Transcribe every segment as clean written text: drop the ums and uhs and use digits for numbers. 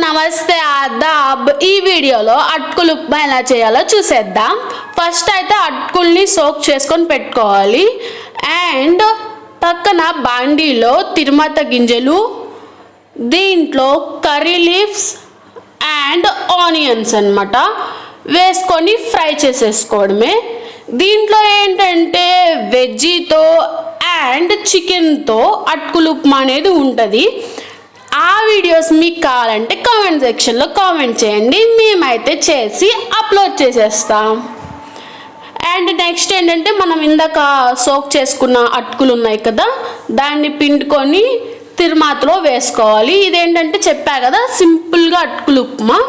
నమస్తే ఆదాబ్. ఈ వీడియోలో అటుకులు ఉప్మా ఎలా చేయాలో చూసేద్దాం. ఫస్ట్ అయితే అటుకుల్ని సోక్ చేసుకొని పెట్టుకోవాలి. అండ్ పక్కన బాండీలో తిరుమత గింజలు, దీంట్లో కర్రీ లీవ్స్ అండ్ ఆనియన్స్ అన్నమాట వేసుకొని ఫ్రై చేసేసుకోవడమే. దీంట్లో ఏంటంటే వెజ్జీతో అండ్ చికెన్తో అటుకులు ఉప్మా అనేది ఉంటుంది. ఆ వీడియోస్ మీకు కావాలంటే కామెంట్ సెక్షన్లో కామెంట్ చేయండి, మేమైతే చేసి అప్లోడ్ చేసేస్తాం. అండ్ నెక్స్ట్ ఏంటంటే మనం ఇందాక సోక్ చేసుకున్న అటుకులు ఉన్నాయి కదా, దాన్ని పిండుకొని తిరుమాతలో వేసుకోవాలి. ఇదేంటంటే చెప్పా కదా సింపుల్గా అటుకులు ఉప్మా,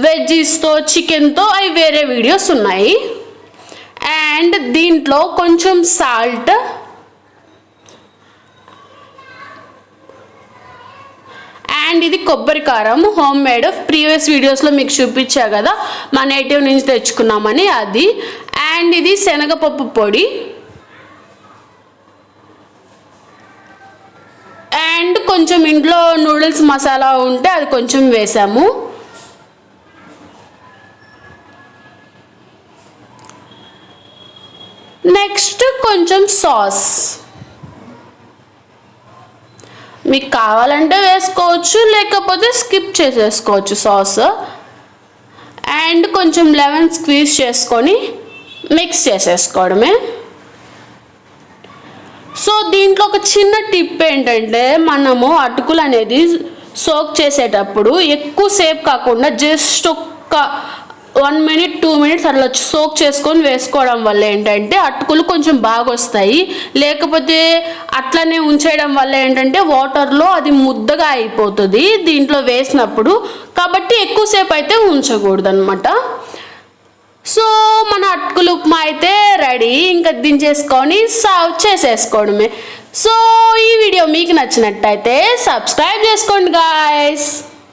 వెజ్జీస్తో చికెన్తో అవి వేరే వీడియోస్ ఉన్నాయి. అండ్ దీంట్లో కొంచెం సాల్ట్ అండ్ ఇది కొబ్బరి కారం హోమ్ మేడ్, ప్రీవియస్ వీడియోస్లో మీకు చూపించా కదా మా నేటివ్ నుంచి తెచ్చుకున్నామని అది. అండ్ ఇది శనగపప్పు పొడి అండ్ కొంచెం ఇంట్లో నూడిల్స్ మసాలా ఉంటే అది కొంచెం వేసాము. నెక్స్ట్ కొంచెం సాస్ మీకు కావాలంటే వేసుకోవచ్చు, లేకపోతే స్కిప్ చేసేసుకోవచ్చు సాస్. అండ్ కొంచెం లెమన్ స్క్వీజ్ చేసుకొని మిక్స్ చేసేసుకోవడమే. సో దీంట్లో ఒక చిన్న టిప్ ఏంటంటే మనము అటుకులు అనేది సోక్ చేసేటప్పుడు ఎక్కువసేపు కాకుండా జస్ట్ ఒక్క 1 minute 2 minutes అట్లా సోక్ చేసుకొని వేసుకోవడం వల్ల ఏంటంటే అటుకులు కొంచెం బాగా వస్తాయి. లేకపోతే అట్లనే ఉంచేయడం వల్ల ఏంటంటే వాటర్లో అది ముద్దగా అయిపోతుంది దీంట్లో వేసినప్పుడు, కాబట్టి ఎక్కువసేపు అయితే ఉంచకూడదు అనమాట. సో మన అటుకులు ఉప్మా అయితే రెడీ, ఇంకా దించేసుకొని సర్వ్ చేసేసుకోవడమే. సో ఈ వీడియో మీకు నచ్చినట్టయితే సబ్స్క్రైబ్ చేసుకోండి గాయస్.